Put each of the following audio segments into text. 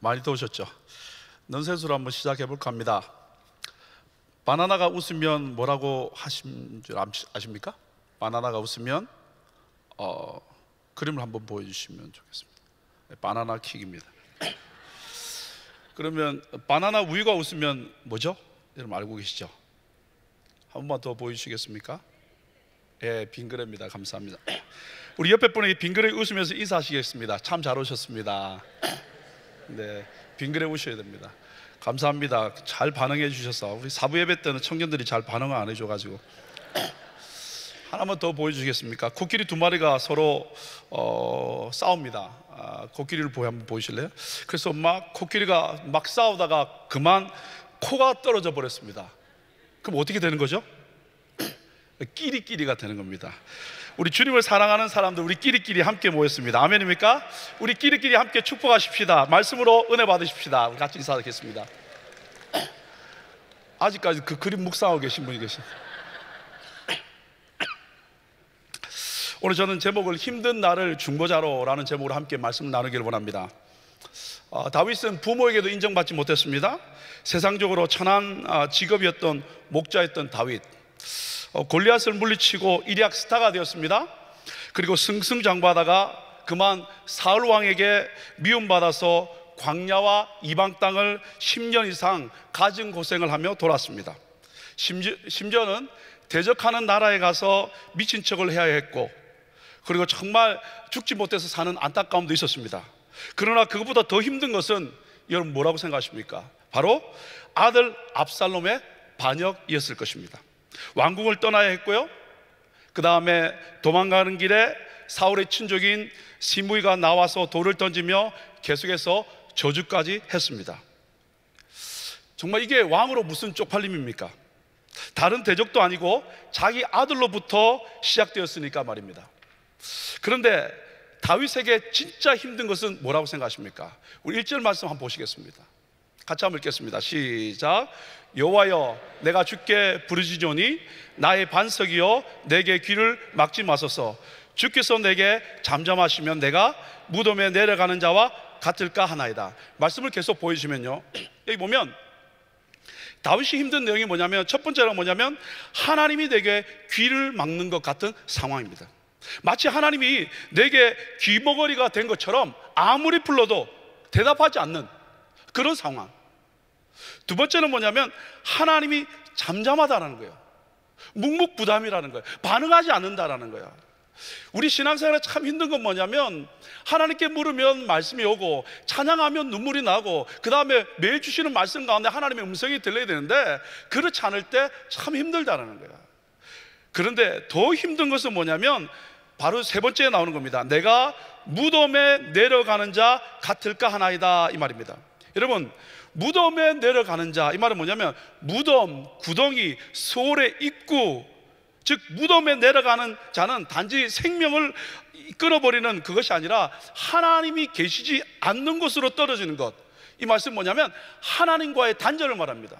많이 더우셨죠? 넌센스로 한번 시작해 볼까 합니다. 바나나가 웃으면 뭐라고 하신 줄 아십니까? 바나나가 웃으면 그림을 한번 보여주시면 좋겠습니다. 바나나 킥입니다. 그러면 바나나 우유가 웃으면 뭐죠? 여러분 알고 계시죠? 한 번만 더 보여주시겠습니까? 예, 빙그레입니다. 감사합니다. 우리 옆에 분에게 빙그레 웃으면서 인사하시겠습니다. 참 잘 오셨습니다. 네, 빙그레 우셔야 됩니다. 감사합니다. 잘 반응해 주셔서. 우리 사부 예배 때는 청년들이 잘 반응을 안 해줘가지고. 하나만 더 보여주시겠습니까? 코끼리 두 마리가 서로 싸웁니다. 코끼리를 한번 보이실래요? 그래서 막 코끼리가 막 싸우다가 그만 코가 떨어져 버렸습니다. 그럼 어떻게 되는 거죠? 끼리끼리가 되는 겁니다. 우리 주님을 사랑하는 사람들, 우리 끼리끼리 함께 모였습니다. 아멘입니까? 우리 끼리끼리 함께 축복하십시다. 말씀으로 은혜 받으십시다. 우리 같이 인사하겠습니다. 아직까지 그 그림 묵상하고 계신 분이 계십니다. 오늘 저는 제목을 힘든 나를 중보자로 라는 제목으로 함께 말씀을 나누기를 원합니다. 다윗은 부모에게도 인정받지 못했습니다. 세상적으로 천한 직업이었던 목자였던 다윗, 골리앗을 물리치고 일약 스타가 되었습니다. 그리고 승승장구하다가 그만 사울 왕에게 미움받아서 광야와 이방 땅을 10년 이상 가진 고생을 하며 돌았습니다. 심지어는 대적하는 나라에 가서 미친 척을 해야 했고, 그리고 정말 죽지 못해서 사는 안타까움도 있었습니다. 그러나 그것보다 더 힘든 것은 여러분 뭐라고 생각하십니까? 바로 아들 압살롬의 반역이었을 것입니다. 왕궁을 떠나야 했고요, 그 다음에 도망가는 길에 사울의 친족인 시므이가 나와서 돌을 던지며 계속해서 저주까지 했습니다. 정말 이게 왕으로 무슨 쪽팔림입니까? 다른 대적도 아니고 자기 아들로부터 시작되었으니까 말입니다. 그런데 다윗에게 진짜 힘든 것은 뭐라고 생각하십니까? 우리 1절 말씀 한번 보시겠습니다. 같이 한번 읽겠습니다. 시작. 여호와여, 내가 주께 부르짖으니 나의 반석이여 내게 귀를 막지 마소서. 주께서 내게 잠잠하시면 내가 무덤에 내려가는 자와 같을까 하나이다. 말씀을 계속 보여주시면요, 여기 보면 다윗이 힘든 내용이 뭐냐면, 첫 번째는 뭐냐면 하나님이 내게 귀를 막는 것 같은 상황입니다. 마치 하나님이 내게 귀머거리가 된 것처럼 아무리 불러도 대답하지 않는 그런 상황. 두 번째는 뭐냐면 하나님이 잠잠하다라는 거예요. 묵묵부담이라는 거예요. 반응하지 않는다라는 거예요. 우리 신앙생활에 참 힘든 건 뭐냐면 하나님께 물으면 말씀이 오고 찬양하면 눈물이 나고 그 다음에 매일 주시는 말씀 가운데 하나님의 음성이 들려야 되는데 그렇지 않을 때 참 힘들다라는 거예요. 그런데 더 힘든 것은 뭐냐면 바로 세 번째에 나오는 겁니다. 내가 무덤에 내려가는 자 같을까 하나이다, 이 말입니다. 여러분, 무덤에 내려가는 자, 이 말은 뭐냐면 무덤, 구덩이, 소홀의 입구, 즉 무덤에 내려가는 자는 단지 생명을 끊어버리는 그것이 아니라 하나님이 계시지 않는 곳으로 떨어지는 것. 이 말씀은 뭐냐면 하나님과의 단절을 말합니다.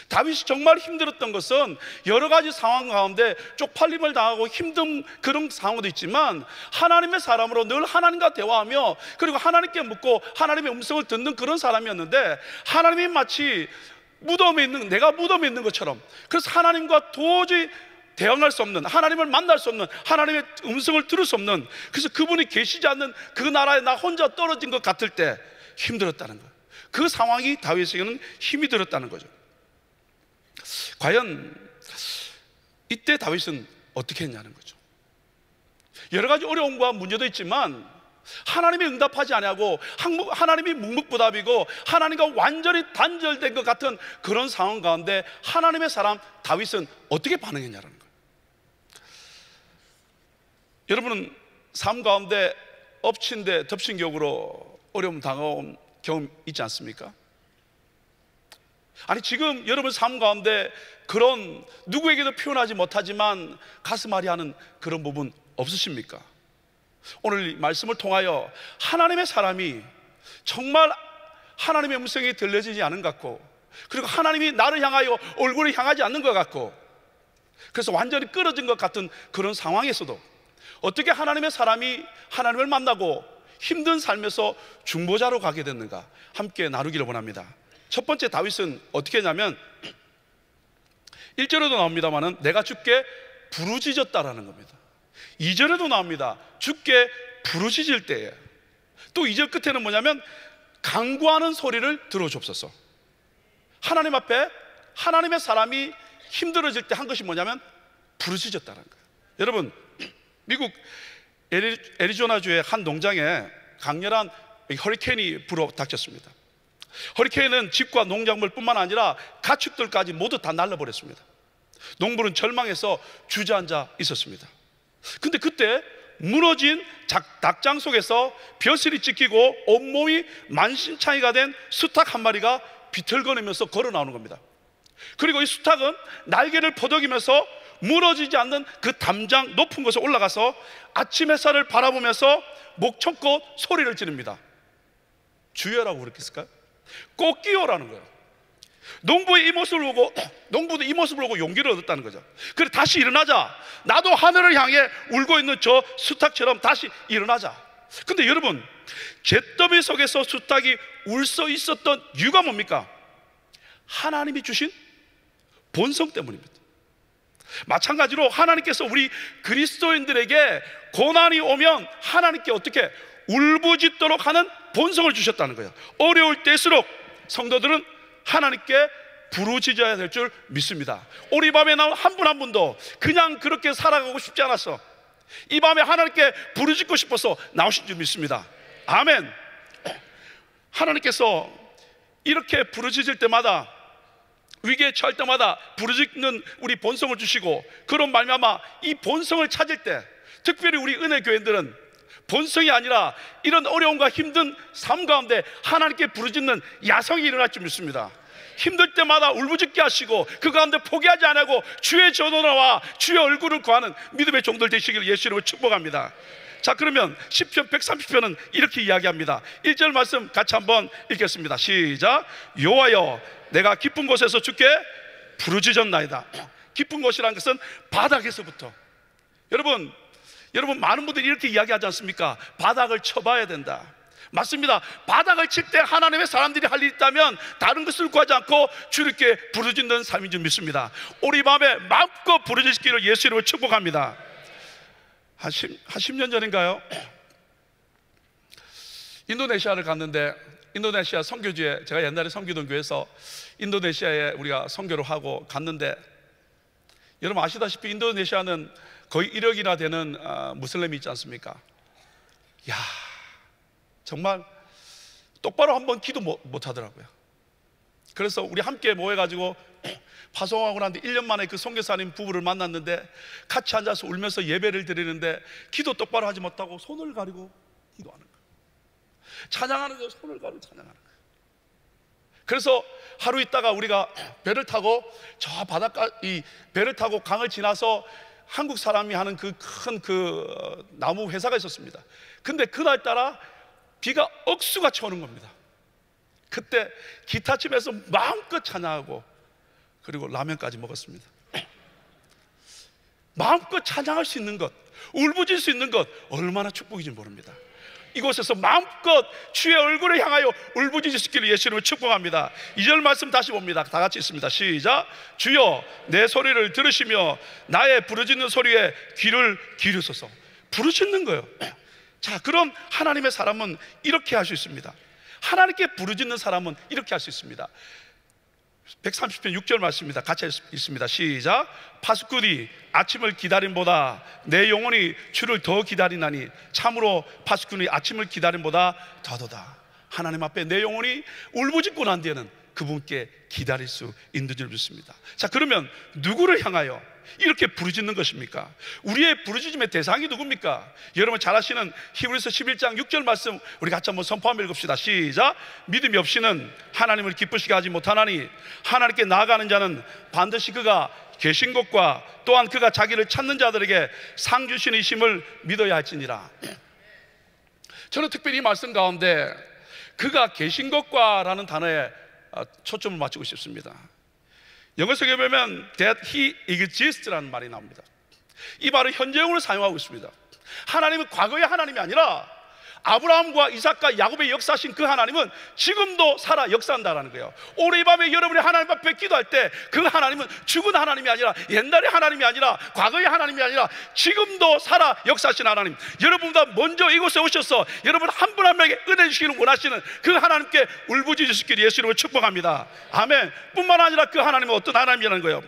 다윗이 정말 힘들었던 것은 여러 가지 상황 가운데 쪽팔림을 당하고 힘든 그런 상황도 있지만 하나님의 사람으로 늘 하나님과 대화하며 그리고 하나님께 묻고 하나님의 음성을 듣는 그런 사람이었는데, 하나님이 마치 무덤에 있는, 내가 무덤에 있는 것처럼, 그래서 하나님과 도저히 대응할 수 없는, 하나님을 만날 수 없는, 하나님의 음성을 들을 수 없는, 그래서 그분이 계시지 않는 그 나라에 나 혼자 떨어진 것 같을 때 힘들었다는 거예요. 그 상황이 다윗에게는 힘이 들었다는 거죠. 과연 이때 다윗은 어떻게 했냐는 거죠. 여러 가지 어려움과 문제도 있지만 하나님이 응답하지 아니하고 하나님이 묵묵부답이고 하나님과 완전히 단절된 것 같은 그런 상황 가운데 하나님의 사람 다윗은 어떻게 반응했냐는 거예요. 여러분은 삶 가운데 엎친 데 덮친 격으로 어려움 당한 경험 있지 않습니까? 아니, 지금 여러분 삶 가운데 그런 누구에게도 표현하지 못하지만 가슴 아리하는 그런 부분 없으십니까? 오늘 이 말씀을 통하여 하나님의 사람이 정말 하나님의 음성이 들려지지 않은 것 같고, 그리고 하나님이 나를 향하여 얼굴을 향하지 않는 것 같고, 그래서 완전히 끊어진 것 같은 그런 상황에서도 어떻게 하나님의 사람이 하나님을 만나고 힘든 삶에서 중보자로 가게 됐는가 함께 나누기를 원합니다. 첫 번째, 다윗은 어떻게 했냐면 1절에도 나옵니다만은 내가 주께 부르짖었다라는 겁니다. 2절에도 나옵니다. 주께 부르짖을 때에. 또 2절 끝에는 뭐냐면 간구하는 소리를 들어주옵소서. 하나님 앞에 하나님의 사람이 힘들어질 때 한 것이 뭐냐면 부르짖었다는 거예요. 여러분, 미국 애리조나주의 한 농장에 강렬한 허리케인이 불어닥쳤습니다. 허리케인은 집과 농작물 뿐만 아니라 가축들까지 모두 다 날려버렸습니다. 농부는 절망해서 주저앉아 있었습니다. 근데 그때 무너진 닭장 속에서 벼슬이 찢기고 온몸이 만신창이가 된 수탉 한 마리가 비틀거리면서 걸어 나오는 겁니다. 그리고 이 수탉은 날개를 퍼덕이면서 무너지지 않는 그 담장 높은 곳에 올라가서 아침 햇살을 바라보면서 목청껏 소리를 지릅니다. 주여라고 그랬을까요? 꽃기호라는 거예요. 농부도 이 모습을 보고 용기를 얻었다는 거죠. 그래, 다시 일어나자. 나도 하늘을 향해 울고 있는 저 수탉처럼 다시 일어나자. 근데 여러분, 잿더미 속에서 수탉이 울 수 있었던 이유가 뭡니까? 하나님이 주신 본성 때문입니다. 마찬가지로 하나님께서 우리 그리스도인들에게 고난이 오면 하나님께 어떻게 울부짖도록 하는 본성을 주셨다는 거예요. 어려울 때일수록 성도들은 하나님께 부르짖어야 될 줄 믿습니다. 오늘 이 밤에 나온 한 분 한 분도 그냥 그렇게 살아가고 싶지 않았어. 이 밤에 하나님께 부르짖고 싶어서 나오신 줄 믿습니다. 아멘. 하나님께서 이렇게 부르짖을 때마다, 위기에 처할 때마다 부르짖는 우리 본성을 주시고, 그런 말미암아 이 본성을 찾을 때, 특별히 우리 은혜교회들은 본성이 아니라 이런 어려움과 힘든 삶 가운데 하나님께 부르짖는 야성이 일어날 줄 믿습니다. 힘들 때마다 울부짖게 하시고 그 가운데 포기하지 않고 주의 전원과 주의 얼굴을 구하는 믿음의 종들 되시기를 예수 이름으로 축복합니다. 자, 그러면 시편 130편은 이렇게 이야기합니다. 1절 말씀 같이 한번 읽겠습니다. 시작. 여호와여, 내가 깊은 곳에서 주께 부르짖었나이다. 깊은 곳이라는 것은 바닥에서부터. 여러분 많은 분들이 이렇게 이야기하지 않습니까? 바닥을 쳐봐야 된다. 맞습니다. 바닥을 칠 때 하나님의 사람들이 할 일이 있다면 다른 것을 구하지 않고 주님께 부르짖는 삶인 줄 믿습니다. 오늘 밤에 마음껏 부르짖기를 예수 이름으로 축복합니다. 한 10년 전인가요? 인도네시아를 갔는데, 인도네시아 선교지에, 제가 옛날에 선교던 교회에서 인도네시아에 우리가 선교를 하고 갔는데, 여러분 아시다시피 인도네시아는 거의 1억이나 되는 무슬림이 있지 않습니까? 야, 정말 똑바로 한번 기도 못 하더라고요. 그래서 우리 함께 모여가지고 파송하고 난 뒤 1년 만에 그 선교사님 부부를 만났는데, 같이 앉아서 울면서 예배를 드리는데 기도 똑바로 하지 못하고 손을 가리고 기도하는 거예요. 찬양하는데 손을 가리고 찬양하는 거예요. 그래서 하루 있다가 우리가 배를 타고 저 바닷가, 이 배를 타고 강을 지나서 한국 사람이 하는 그 큰 나무 회사가 있었습니다. 근데 그날따라 비가 억수같이 오는 겁니다. 그때 기타 치면서 마음껏 찬양하고, 그리고 라면까지 먹었습니다. 마음껏 찬양할 수 있는 것, 울부짖을 수 있는 것, 얼마나 축복인지 모릅니다. 이곳에서 마음껏 주의 얼굴을 향하여 울부짖을 수 있기를 예수 이름으로 축복합니다. 2절 말씀 다시 봅니다. 다 같이 있습니다. 시작. 주여, 내 소리를 들으시며 나의 부르짖는 소리에 귀를 기울이소서. 부르짖는 거예요. 자, 그런 하나님의 사람은 이렇게 할 수 있습니다. 하나님께 부르짖는 사람은 이렇게 할 수 있습니다. 130편 6절 말씀입니다. 같이 있습니다. 시작. 파수꾼이 아침을 기다림보다 내 영혼이 주를 더 기다리나니 참으로 파수꾼이 아침을 기다림보다 더도다. 하나님 앞에 내 영혼이 울부짖고 난 뒤에는 그분께 기다릴 수 있는 줄 믿습니다. 자, 그러면 누구를 향하여 이렇게 부르짖는 것입니까? 우리의 부르짖음의 대상이 누굽니까? 여러분 잘 아시는 히브리서 11장 6절 말씀 우리 같이 한번 선포하며 읽읍시다. 시작. 믿음이 없이는 하나님을 기쁘시게 하지 못하나니 하나님께 나아가는 자는 반드시 그가 계신 것과 또한 그가 자기를 찾는 자들에게 상 주시는 이심을 믿어야 할지니라. 저는 특별히 이 말씀 가운데 그가 계신 것과 라는 단어에 초점을 맞추고 싶습니다. 영어 속에 보면 that he exists라는 말이 나옵니다. 이 말을 현재형으로 사용하고 있습니다. 하나님은 과거의 하나님이 아니라 아브라함과 이삭과 야곱의 역사하신 그 하나님은 지금도 살아 역사한다라는 거예요. 오늘 이 밤에 여러분이 하나님 앞에 기도할 때 그 하나님은 죽은 하나님이 아니라, 옛날의 하나님이 아니라, 과거의 하나님이 아니라 지금도 살아 역사하신 하나님, 여러분보다 먼저 이곳에 오셔서 여러분 한 분 한 명에게 은혜 주시기를 원하시는 그 하나님께 울부짖으시기를 예수 이름으로 축복합니다. 아멘. 뿐만 아니라 그 하나님은 어떤 하나님이라는 거예요.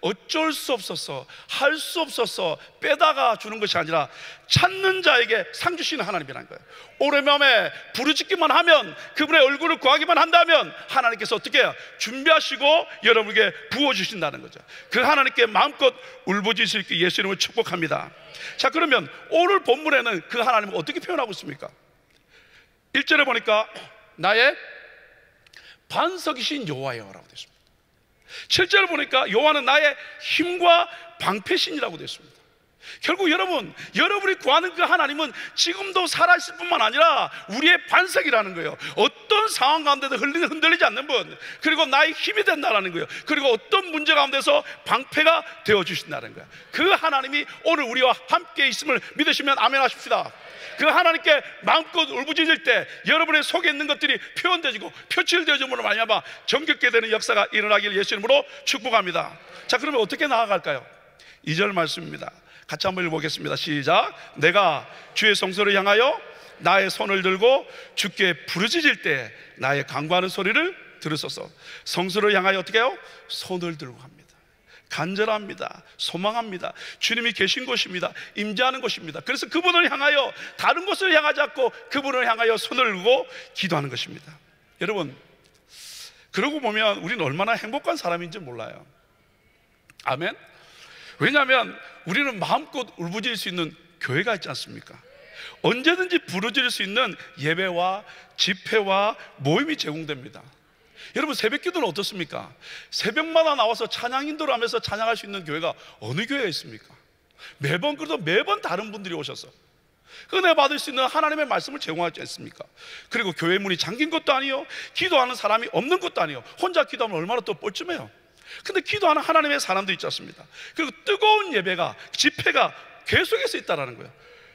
어쩔 수 없어서, 할 수 없어서 빼다가 주는 것이 아니라 찾는 자에게 상 주시는 하나님이라는 거예요. 오늘 밤에 부르짖기만 하면, 그분의 얼굴을 구하기만 한다면 하나님께서 어떻게 해요? 준비하시고 여러분에게 부어주신다는 거죠. 그 하나님께 마음껏 울부짖을 수 있게 예수 이름으로 축복합니다. 자, 그러면 오늘 본문에는 그 하나님을 어떻게 표현하고 있습니까? 1절에 보니까 나의 반석이신 여호와여 라고 되어 있습니다. 7절을 보니까 여호와는 나의 힘과 방패신이라고 되어 있습니다. 결국 여러분이 구하는 그 하나님은 지금도 살아있을 뿐만 아니라 우리의 반석이라는 거예요. 어떤 상황 가운데도 흔들리지 않는 분, 그리고 나의 힘이 된다는 거예요. 그리고 어떤 문제 가운데서 방패가 되어주신다는 거예요. 그 하나님이 오늘 우리와 함께 있음을 믿으시면 아멘 하십시다. 그 하나님께 마음껏 울부짖을 때 여러분의 속에 있는 것들이 표현되지고 표출되어짐으로 말미암아 정결케 되는 역사가 일어나길 예수 이름으로 축복합니다. 자, 그러면 어떻게 나아갈까요? 2절 말씀입니다. 같이 한번 읽어보겠습니다. 시작. 내가 주의 성소를 향하여 나의 손을 들고 주께 부르짖을 때 나의 간구하는 소리를 들으소서. 성소를 향하여 어떻게 해요? 손을 들고 합니다. 간절합니다. 소망합니다. 주님이 계신 곳입니다. 임재하는 곳입니다. 그래서 그분을 향하여, 다른 곳을 향하지 않고 그분을 향하여 손을 들고 기도하는 것입니다. 여러분, 그러고 보면 우리는 얼마나 행복한 사람인지 몰라요. 아멘. 왜냐하면 우리는 마음껏 울부짖을 수 있는 교회가 있지 않습니까? 언제든지 부르짖을 수 있는 예배와 집회와 모임이 제공됩니다. 여러분, 새벽 기도는 어떻습니까? 새벽마다 나와서 찬양 인도를 하면서 찬양할 수 있는 교회가 어느 교회가 있습니까? 매번, 그래도 매번 다른 분들이 오셔서 은혜 받을 수 있는 하나님의 말씀을 제공하지 않습니까? 그리고 교회 문이 잠긴 것도 아니요, 기도하는 사람이 없는 것도 아니요. 혼자 기도하면 얼마나 또 뻘쭘해요. 근데 기도하는 하나님의 사람도 있지 않습니다. 그리고 뜨거운 예배가, 집회가 계속해서 있다는 거예요.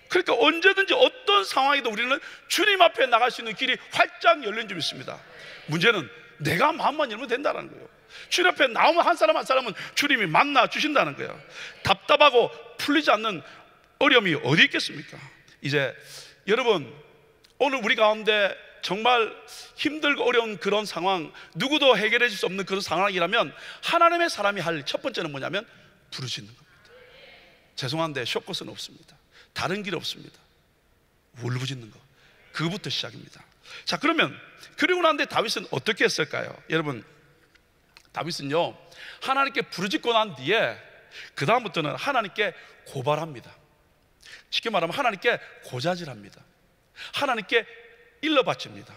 그러니까 언제든지 어떤 상황에도 우리는 주님 앞에 나갈 수 있는 길이 활짝 열린 점 있습니다. 문제는 내가 마음만 열면 된다는 거예요. 주님 앞에 나오면 한 사람 한 사람은 주님이 만나 주신다는 거예요. 답답하고 풀리지 않는 어려움이 어디 있겠습니까? 이제 여러분, 오늘 우리 가운데 정말 힘들고 어려운 그런 상황, 누구도 해결해 줄 수 없는 그런 상황이라면 하나님의 사람이 할 첫 번째는 뭐냐면 부르짖는 겁니다. 죄송한데 쇼컷은 없습니다. 다른 길 없습니다. 울부짖는 거, 그거부터 시작입니다. 자, 그러면 그리고 난데 다윗은 어떻게 했을까요? 여러분, 다윗은요, 하나님께 부르짖고 난 뒤에 그 다음부터는 하나님께 고발합니다. 쉽게 말하면 하나님께 고자질합니다. 하나님께 일러바칩니다.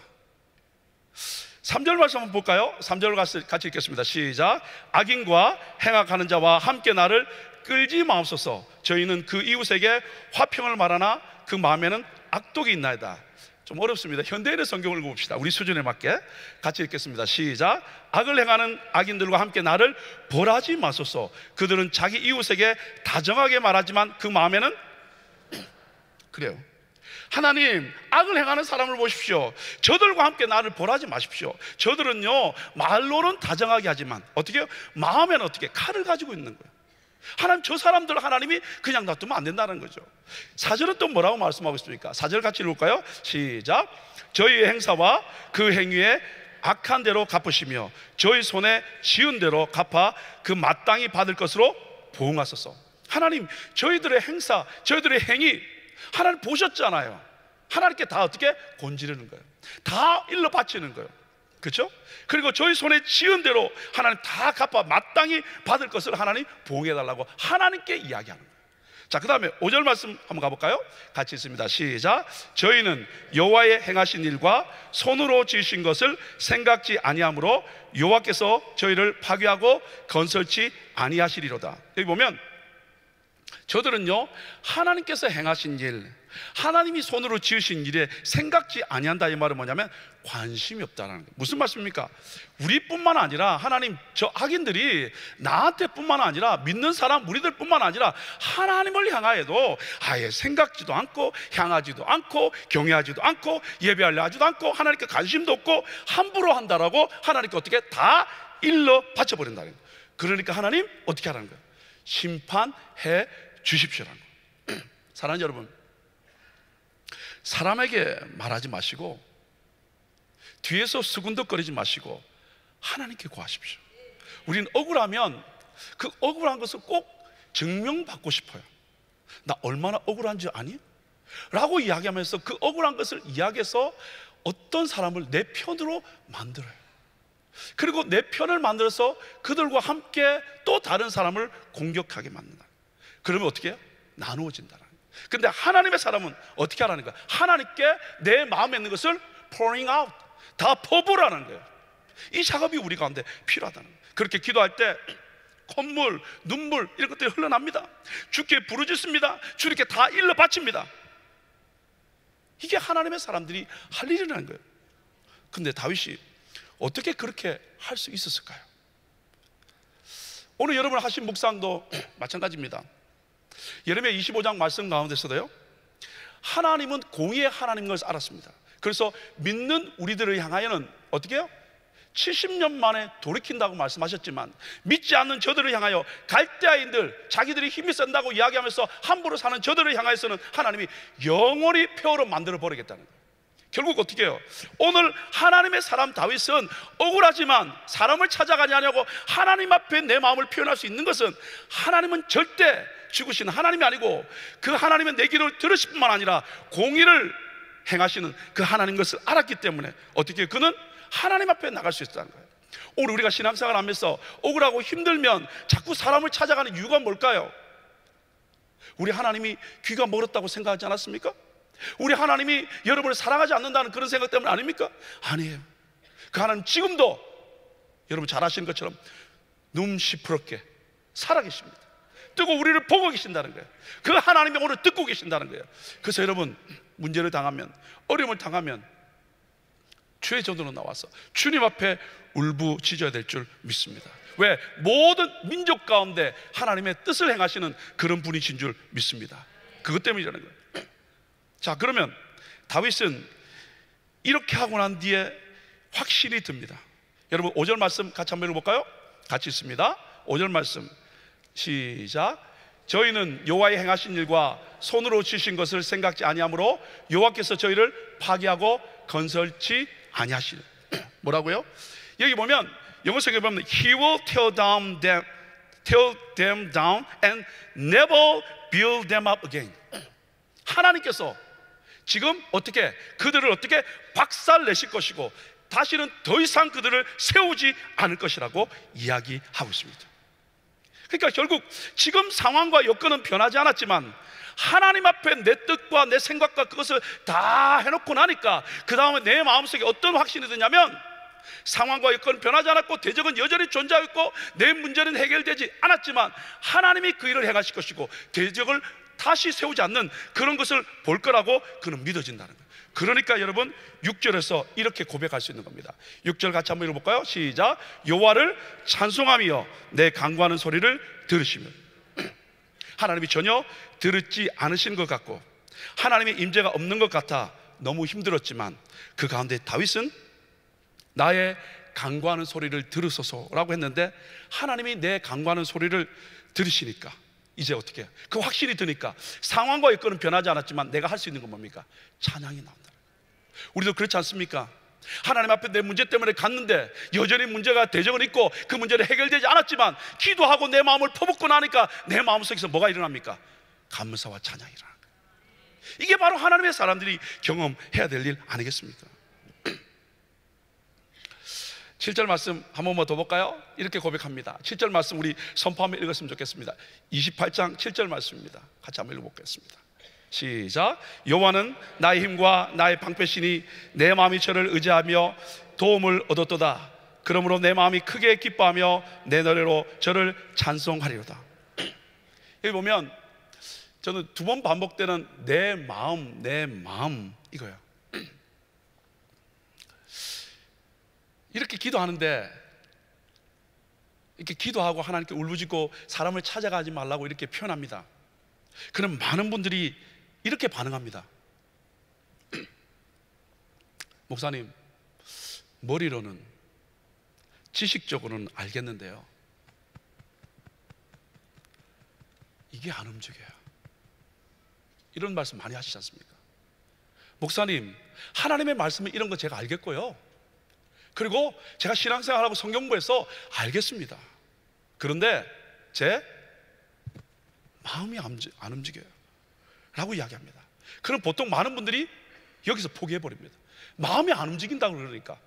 3절 말씀 한번 볼까요? 3절 같이 읽겠습니다. 시작. 악인과 행악하는 자와 함께 나를 끌지 마옵소서. 저희는 그 이웃에게 화평을 말하나 그 마음에는 악독이 있나이다. 좀 어렵습니다. 현대인의 성경을 읽어봅시다. 우리 수준에 맞게 같이 읽겠습니다. 시작. 악을 행하는 악인들과 함께 나를 벌하지 마소서. 그들은 자기 이웃에게 다정하게 말하지만 그 마음에는 그래요. 하나님, 악을 행하는 사람을 보십시오. 저들과 함께 나를 벌하지 마십시오. 저들은요, 말로는 다정하게 하지만 어떻게 해요? 마음에는 어떻게 칼을 가지고 있는 거예요. 하나님, 저 사람들 하나님이 그냥 놔두면 안 된다는 거죠. 4절은 또 뭐라고 말씀하고 있습니까? 4절 같이 읽을까요? 시작. 저희의 행사와 그 행위에 악한 대로 갚으시며 저희 손에 지은 대로 갚아 그 마땅히 받을 것으로 보응하소서. 하나님, 저희들의 행사, 저희들의 행위 하나님 보셨잖아요. 하나님께 다 어떻게 곤지르는 거예요. 다 일러 바치는 거예요. 그렇죠? 그리고 저희 손에 지은 대로 하나님 다 갚아 마땅히 받을 것을 하나님 보응해달라고 하나님께 이야기하는 거예요. 자, 그 다음에 5절 말씀 한번 가볼까요? 같이 있습니다. 시작. 저희는 여호와의 행하신 일과 손으로 지으신 것을 생각지 아니하므로 여호와께서 저희를 파괴하고 건설치 아니하시리로다. 여기 보면 저들은요, 하나님께서 행하신 일, 하나님이 손으로 지으신 일에 생각지 아니한다. 이 말은 뭐냐면 관심이 없다는 거예요. 무슨 말씀입니까? 우리뿐만 아니라 하나님, 저 악인들이 나한테뿐만 아니라 믿는 사람 우리들뿐만 아니라 하나님을 향하여도 아예 생각지도 않고 향하지도 않고 경외하지도 않고 예배하려 하지도 않고 하나님께 관심도 없고 함부로 한다라고 하나님께 어떻게 다 일러 바쳐버린다는 거예요. 그러니까 하나님 어떻게 하라는 거예요? 심판해 주십시오라는 거예요. 사랑하는 여러분, 사람에게 말하지 마시고 뒤에서 수군덕거리지 마시고 하나님께 구하십시오. 우리는 억울하면 그 억울한 것을 꼭 증명받고 싶어요. 나 얼마나 억울한지 아니? 라고 이야기하면서 그 억울한 것을 이야기해서 어떤 사람을 내 편으로 만들어요. 그리고 내 편을 만들어서 그들과 함께 또 다른 사람을 공격하게 만든다. 그러면 어떻게 해요? 나누어진다는 거예요. 근데 하나님의 사람은 어떻게 하라는 거야? 하나님께 내 마음에 있는 것을 pouring out, 다 퍼부으라는 거예요. 이 작업이 우리 가운데 필요하다는 거예요. 그렇게 기도할 때 콧물, 눈물 이런 것들이 흘러납니다. 주께 부르짖습니다. 주님께 다 일러 바칩니다. 이게 하나님의 사람들이 할 일이라는 거예요. 근데 다윗이 어떻게 그렇게 할 수 있었을까요? 오늘 여러분 하신 묵상도 마찬가지입니다. 예레미야 25장 말씀 가운데서도요, 하나님은 공의의 하나님인 것을 알았습니다. 그래서 믿는 우리들을 향하여는 어떻게 해요? 70년 만에 돌이킨다고 말씀하셨지만 믿지 않는 저들을 향하여 갈대아인들, 자기들이 힘이 센다고 이야기하면서 함부로 사는 저들을 향하여서는 하나님이 영원히 폐허로 만들어 버리겠다는 거예요. 결국 어떻게 해요? 오늘 하나님의 사람 다윗은 억울하지만 사람을 찾아가지 않냐고 하나님 앞에 내 마음을 표현할 수 있는 것은 하나님은 절대 죽으신 하나님이 아니고 그 하나님의 내 기도를 들으실 뿐만 아니라 공의를 행하시는 그 하나님 것을 알았기 때문에 어떻게 해요? 그는 하나님 앞에 나갈 수 있다는 거예요. 오늘 우리가 신앙생활 하면서 억울하고 힘들면 자꾸 사람을 찾아가는 이유가 뭘까요? 우리 하나님이 귀가 멀었다고 생각하지 않았습니까? 우리 하나님이 여러분을 사랑하지 않는다는 그런 생각 때문 아닙니까? 아니에요. 그 하나님 지금도 여러분 잘 아시는 것처럼 눈 시퍼렇게 살아계십니다. 뜨고 우리를 보고 계신다는 거예요. 그 하나님이 오늘 듣고 계신다는 거예요. 그래서 여러분 문제를 당하면, 어려움을 당하면 주의 전으로 나와서 주님 앞에 울부짖어야 될 줄 믿습니다. 왜? 모든 민족 가운데 하나님의 뜻을 행하시는 그런 분이신 줄 믿습니다. 그것 때문이라는 거예요. 자, 그러면 다윗은 이렇게 하고 난 뒤에 확신이 듭니다. 여러분 5절 말씀 같이 한번 읽어볼까요? 같이 있습니다. 5절 말씀 시작. 저희는 여호와의 행하신 일과 손으로 지으신 것을 생각지 아니하므로 여호와께서 저희를 파괴하고 건설치 아니하시리. 뭐라고요? 여기 보면 영어 성경에 보면 He will tear them down and never build them up again. 하나님께서 지금 어떻게 그들을 어떻게 박살내실 것이고 다시는 더 이상 그들을 세우지 않을 것이라고 이야기하고 있습니다. 그러니까 결국 지금 상황과 여건은 변하지 않았지만 하나님 앞에 내 뜻과 내 생각과 그것을 다 해놓고 나니까 그 다음에 내 마음속에 어떤 확신이 드냐면 상황과 여건은 변하지 않았고 대적은 여전히 존재하고 내 문제는 해결되지 않았지만 하나님이 그 일을 행하실 것이고 대적을 다시 세우지 않는 그런 것을 볼 거라고 그는 믿어진다는 거예요. 그러니까 여러분 6절에서 이렇게 고백할 수 있는 겁니다. 6절 같이 한번 읽어볼까요? 시작. 여호와를 찬송하며 내 간구하는 소리를 들으시며. 하나님이 전혀 들었지 않으신 것 같고 하나님의 임재가 없는 것 같아 너무 힘들었지만 그 가운데 다윗은 나의 간구하는 소리를 들으소서라고 했는데 하나님이 내 간구하는 소리를 들으시니까 이제 어떻게 해요? 그 확실히 드니까 상황과 여건은 변하지 않았지만 내가 할 수 있는 건 뭡니까? 찬양이 나온다. 우리도 그렇지 않습니까? 하나님 앞에 내 문제 때문에 갔는데 여전히 문제가 대적은 있고 그 문제는 해결되지 않았지만 기도하고 내 마음을 퍼붓고 나니까 내 마음속에서 뭐가 일어납니까? 감사와 찬양이 일어나는 거예요. 이게 바로 하나님의 사람들이 경험해야 될 일 아니겠습니까? 7절 말씀 한 번만 더 볼까요? 이렇게 고백합니다. 7절 말씀 우리 선포하며 읽었으면 좋겠습니다. 28장 7절 말씀입니다. 같이 한번 읽어보겠습니다. 시작. 여호와는 나의 힘과 나의 방패시니 내 마음이 저를 의지하며 도움을 얻었도다. 그러므로 내 마음이 크게 기뻐하며 내 노래로 저를 찬송하리로다. 여기 보면 저는 두 번 반복되는 내 마음 이거예요. 이렇게 기도하는데, 이렇게 기도하고 하나님께 울부짖고 사람을 찾아가지 말라고 이렇게 표현합니다. 그럼 많은 분들이 이렇게 반응합니다. 목사님, 머리로는, 지식적으로는 알겠는데요, 이게 안 움직여요. 이런 말씀 많이 하시지 않습니까? 목사님, 하나님의 말씀은 이런 거 제가 알겠고요, 그리고 제가 신앙생활하고 성경 공부해서 알겠습니다. 그런데 제 마음이 안 움직여요 라고 이야기합니다. 그럼 보통 많은 분들이 여기서 포기해버립니다. 마음이 안 움직인다고 그러니까.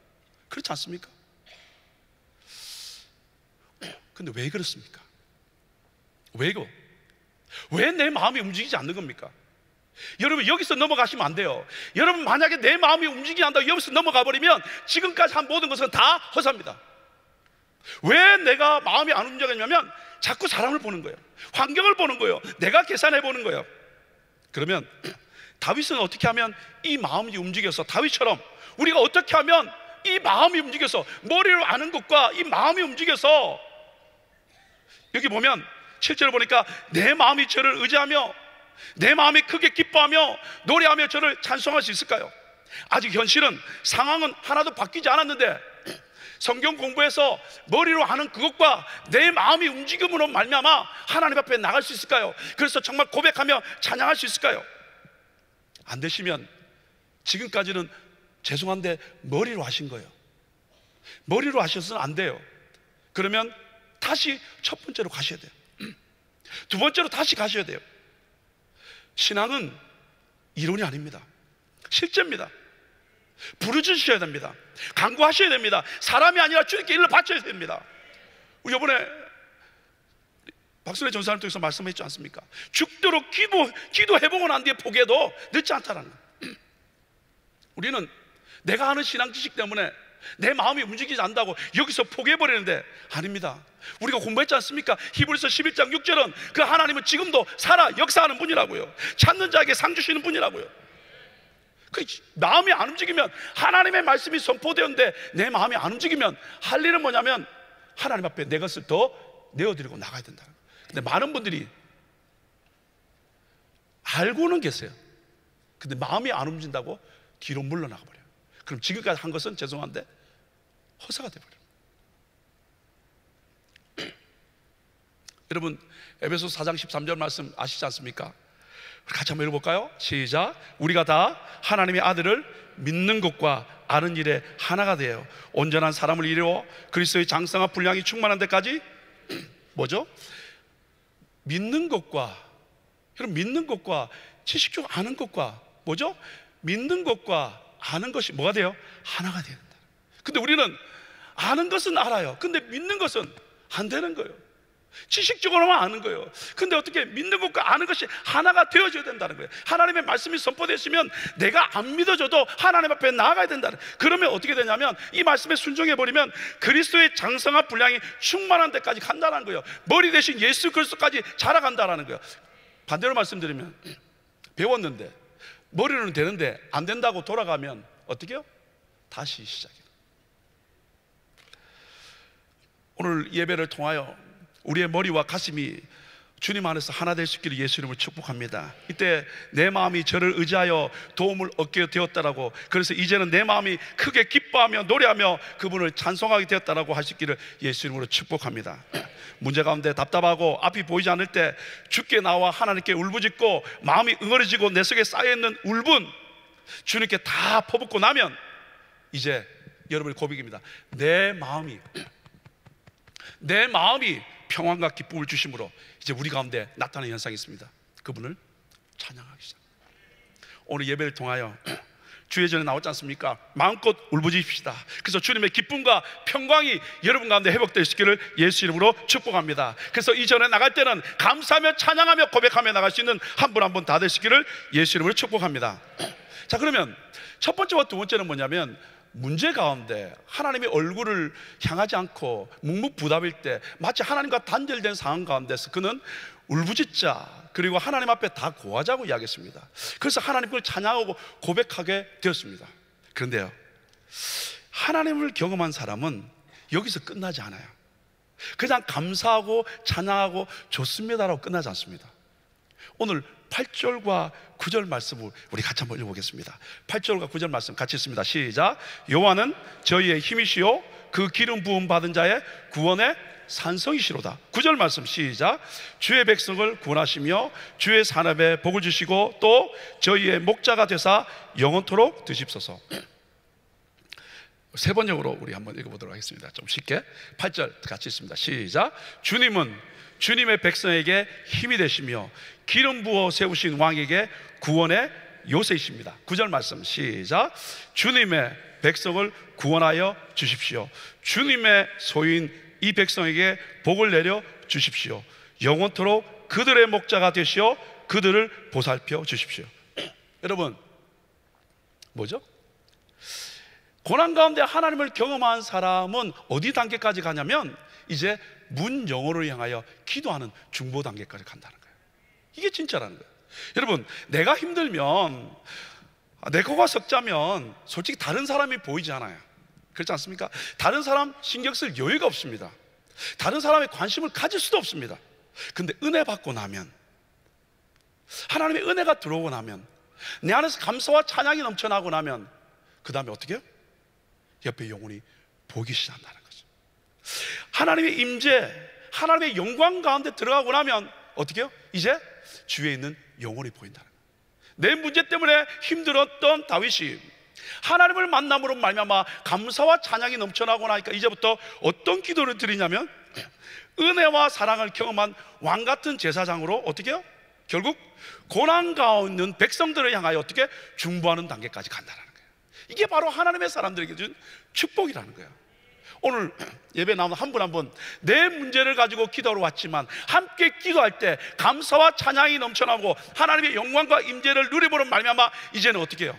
그렇지 않습니까? 근데 왜 그렇습니까? 왜 내 마음이 움직이지 않는 겁니까? 여러분, 여기서 넘어가시면 안 돼요. 여러분, 만약에 내 마음이 움직이지 않는다고 여기서 넘어가 버리면 지금까지 한 모든 것은 다 허사입니다. 왜 내가 마음이 안 움직이냐면 자꾸 사람을 보는 거예요. 환경을 보는 거예요. 내가 계산해 보는 거예요. 그러면 다윗은 어떻게 하면 이 마음이 움직여서, 다윗처럼 우리가 어떻게 하면 이 마음이 움직여서, 머리로 아는 것과 이 마음이 움직여서, 여기 보면 7절을 보니까 내 마음이 저를 의지하며 내 마음이 크게 기뻐하며 노래하며 저를 찬송할 수 있을까요? 아직 현실은, 상황은 하나도 바뀌지 않았는데 성경 공부해서 머리로 하는 그것과 내 마음이 움직임으로 말미암아 하나님 앞에 나갈 수 있을까요? 그래서 정말 고백하며 찬양할 수 있을까요? 안 되시면 지금까지는 죄송한데 머리로 하신 거예요. 머리로 하셔서는 안 돼요. 그러면 다시 첫 번째로 가셔야 돼요. 두 번째로 다시 가셔야 돼요. 신앙은 이론이 아닙니다. 실제입니다. 부르짖으셔야 됩니다. 간구하셔야 됩니다. 사람이 아니라 주님께 일을 바쳐야 됩니다. 우리 이번에 박순애 전사님 통해서 말씀했지 않습니까? 죽도록 기도해보고 난 뒤에 포기해도 늦지 않다는 거예요. 우리는 내가 하는 신앙 지식 때문에 내 마음이 움직이지 않는다고 여기서 포기해버리는데, 아닙니다. 우리가 공부했지 않습니까? 히브리서 11장 6절은 그 하나님은 지금도 살아 역사하는 분이라고요. 찾는 자에게 상 주시는 분이라고요. 그 마음이 안 움직이면, 하나님의 말씀이 선포되었는데 내 마음이 안 움직이면 할 일은 뭐냐면 하나님 앞에 내 것을 더 내어드리고 나가야 된다는 거예요. 근데 많은 분들이 알고는 계세요. 근데 마음이 안 움직인다고 뒤로 물러나가 버려요. 그럼 지금까지 한 것은 죄송한데 허사가 되어버려요. 여러분, 에베소서 4장 13절 말씀 아시지 않습니까? 같이 한번 읽어볼까요? 시작. 우리가 다 하나님의 아들을 믿는 것과 아는 일에 하나가 되어 온전한 사람을 이루어 그리스도의 장성한 분량이 충만한 데까지 뭐죠? 믿는 것과, 여러분, 믿는 것과 지식적으로 아는 것과 뭐죠? 믿는 것과 아는 것이 뭐가 돼요? 하나가 되야 된다. 근데 우리는 아는 것은 알아요. 근데 믿는 것은 안 되는 거예요. 지식적으로만 아는 거예요. 근데 어떻게 믿는 것과 아는 것이 하나가 되어져야 된다는 거예요. 하나님의 말씀이 선포되시면 내가 안 믿어져도 하나님 앞에 나아가야 된다는 거예요. 그러면 어떻게 되냐면 이 말씀에 순종해버리면 그리스도의 장성한 분량이 충만한 데까지 간다는 거예요. 머리 대신 예수 그리스도까지 자라간다는 거예요. 반대로 말씀드리면, 배웠는데 머리로는 되는데 안 된다고 돌아가면 어떻게 해요? 다시 시작해요. 오늘 예배를 통하여 우리의 머리와 가슴이 주님 안에서 하나 될 수 있기를 예수 이름으로 축복합니다. 이때 내 마음이 저를 의지하여 도움을 얻게 되었다라고, 그래서 이제는 내 마음이 크게 기뻐하며 노래하며 그분을 찬송하게 되었다라고 하시기를 예수 이름으로 축복합니다. 문제 가운데 답답하고 앞이 보이지 않을 때 주께 나와 하나님께 울부짖고 마음이 응어리지고 내 속에 쌓여있는 울분 주님께 다 퍼붓고 나면 이제 여러분의 고백입니다. 내 마음이 평안과 기쁨을 주심으로 이제 우리 가운데 나타나는 현상이 있습니다. 그분을 찬양하기 시작합니다. 오늘 예배를 통하여 주의 전에 나왔지 않습니까? 마음껏 울부짖읍시다. 그래서 주님의 기쁨과 평강이 여러분 가운데 회복될 수 있기를 예수 이름으로 축복합니다. 그래서 이전에 나갈 때는 감사하며 찬양하며 고백하며 나갈 수 있는 한 분 한 분 다 되시기를 예수 이름으로 축복합니다. 자, 그러면 첫 번째와 두 번째는 뭐냐면, 문제 가운데 하나님의 얼굴을 향하지 않고 묵묵부답일 때 마치 하나님과 단절된 상황 가운데서 그는 울부짖자 그리고 하나님 앞에 다 고하자고 이야기했습니다. 그래서 하나님 걸 찬양하고 고백하게 되었습니다. 그런데요, 하나님을 경험한 사람은 여기서 끝나지 않아요. 그냥 감사하고 찬양하고 좋습니다라고 끝나지 않습니다. 오늘 8절과 9절 말씀을 우리 같이 한번 읽어보겠습니다. 8절과 9절 말씀 같이 읽습니다. 시작. 여호와는 저희의 힘이시요 그 기름 부음 받은 자의 구원의 산성이시로다. 9절 말씀 시작. 주의 백성을 구원하시며 주의 산업에 복을 주시고 또 저희의 목자가 되사 영원토록 드십소서. 세 번역으로 우리 한번 읽어보도록 하겠습니다. 좀 쉽게. 8절 같이 읽습니다. 시작. 주님은 주님의 백성에게 힘이 되시며 기름 부어 세우신 왕에게 구원의 요새이십니다. 9절 말씀 시작. 주님의 백성을 구원하여 주십시오. 주님의 소유인 이 백성에게 복을 내려 주십시오. 영원토록 그들의 목자가 되시어 그들을 보살펴 주십시오. 여러분, 뭐죠? 고난 가운데 하나님을 경험한 사람은 어디 단계까지 가냐면 이제 문 영혼을 향하여 기도하는 중보 단계까지 간다는 거예요. 이게 진짜라는 거예요. 여러분, 내가 힘들면, 내 코가 석자면 솔직히 다른 사람이 보이지 않아요. 그렇지 않습니까? 다른 사람 신경 쓸 여유가 없습니다. 다른 사람의 관심을 가질 수도 없습니다. 근데 은혜 받고 나면, 하나님의 은혜가 들어오고 나면, 내 안에서 감사와 찬양이 넘쳐나고 나면 그 다음에 어떻게 해요? 옆에 영혼이 보기 시작한다는 거죠. 하나님의 임재, 하나님의 영광 가운데 들어가고 나면 어떻게 해요? 이제 주위에 있는 영혼이 보인다는 거예요. 내 문제 때문에 힘들었던 다윗이 하나님을 만남으로 말미암아 감사와 찬양이 넘쳐나고 나니까 이제부터 어떤 기도를 드리냐면 은혜와 사랑을 경험한 왕같은 제사장으로 어떻게 해요? 결국 고난 가운데 있는 백성들을 향하여 어떻게 중보하는 단계까지 간다는 거예요. 이게 바로 하나님의 사람들에게 준 축복이라는 거예요. 오늘 예배 나오는 한 분 한 분 내 문제를 가지고 기도하러 왔지만 함께 기도할 때 감사와 찬양이 넘쳐나고 하나님의 영광과 임재를 누려보는 말미암아 이제는 어떻게 해요?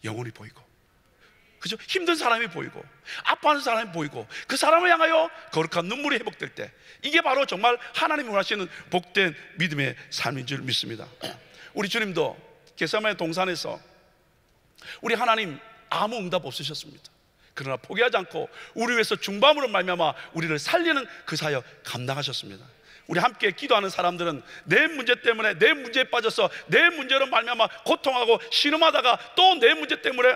영혼이 보이고, 그죠? 힘든 사람이 보이고 아파하는 사람이 보이고 그 사람을 향하여 거룩한 눈물이 회복될 때 이게 바로 정말 하나님이 원하시는 복된 믿음의 삶인 줄 믿습니다. 우리 주님도 겟세마네 동산에서 우리 하나님 아무 응답 없으셨습니다. 그러나 포기하지 않고 우리 위해서 중보함으로 말미암아 우리를 살리는 그 사역 감당하셨습니다. 우리 함께 기도하는 사람들은 내 문제 때문에 내 문제에 빠져서 내 문제로 말미암아 고통하고 신음하다가 또 내 문제 때문에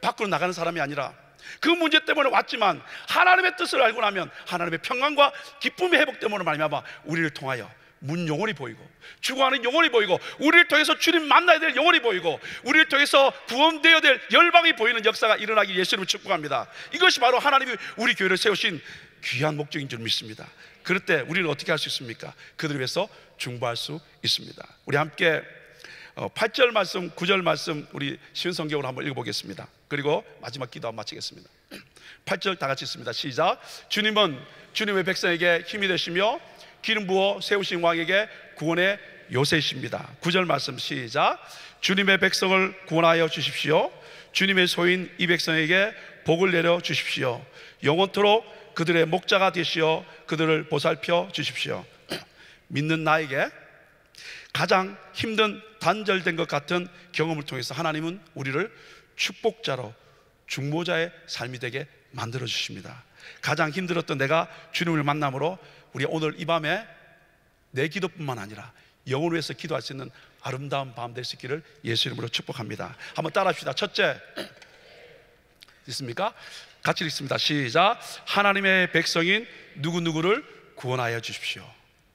밖으로 나가는 사람이 아니라 그 문제 때문에 왔지만 하나님의 뜻을 알고 나면 하나님의 평강과 기쁨의 회복됨으로 말미암아 우리를 통하여 문 영혼이 보이고 죽어가는 영혼이 보이고 우리를 통해서 주님 만나야 될 영혼이 보이고 우리를 통해서 구원되어야 될 열방이 보이는 역사가 일어나기 예수님을 축복합니다. 이것이 바로 하나님이 우리 교회를 세우신 귀한 목적인 줄 믿습니다. 그럴 때 우리는 어떻게 할 수 있습니까? 그들을 위해서 중보할 수 있습니다. 우리 함께 8절 말씀, 9절 말씀 우리 쉬운 성경으로 한번 읽어보겠습니다. 그리고 마지막 기도 한번 마치겠습니다. 8절 다 같이 읽습니다. 시작. 주님은 주님의 백성에게 힘이 되시며 기름 부어 세우신 왕에게 구원의 요새이십니다. 9절 말씀 시작. 주님의 백성을 구원하여 주십시오. 주님의 소인 이 백성에게 복을 내려 주십시오. 영원토록 그들의 목자가 되시어 그들을 보살펴 주십시오. 믿는 나에게 가장 힘든 단절된 것 같은 경험을 통해서 하나님은 우리를 축복자로 중보자의 삶이 되게 만들어 주십니다. 가장 힘들었던 내가 주님을 만남으로 우리 오늘 이 밤에 내 기도뿐만 아니라 영혼을 위해서 기도할 수 있는 아름다운 밤 될 수 있기를 예수 이름으로 축복합니다. 한번 따라 합시다. 첫째, 있습니까? 같이 읽습니다. 시작. 하나님의 백성인 누구누구를 구원하여 주십시오.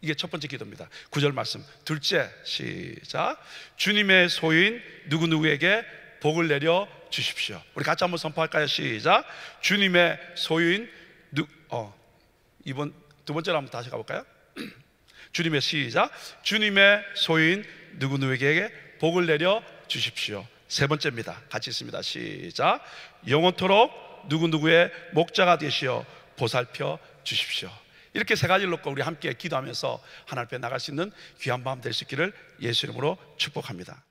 이게 첫 번째 기도입니다. 9절 말씀. 둘째, 시작. 주님의 소유인 누구누구에게 복을 내려 주십시오. 우리 같이 한번 선포할까요? 시작. 주님의 소유인 이번 두 번째로 한번 다시 가볼까요? 주님의 시작. 주님의 소유인 누구누구에게 복을 내려 주십시오. 세 번째입니다. 같이 있습니다. 시작. 영원토록 누구누구의 목자가 되시어 보살펴 주십시오. 이렇게 세 가지를 놓고 우리 함께 기도하면서 하나님 앞에 나갈 수 있는 귀한 밤 될 수 있기를 예수 이름으로 축복합니다.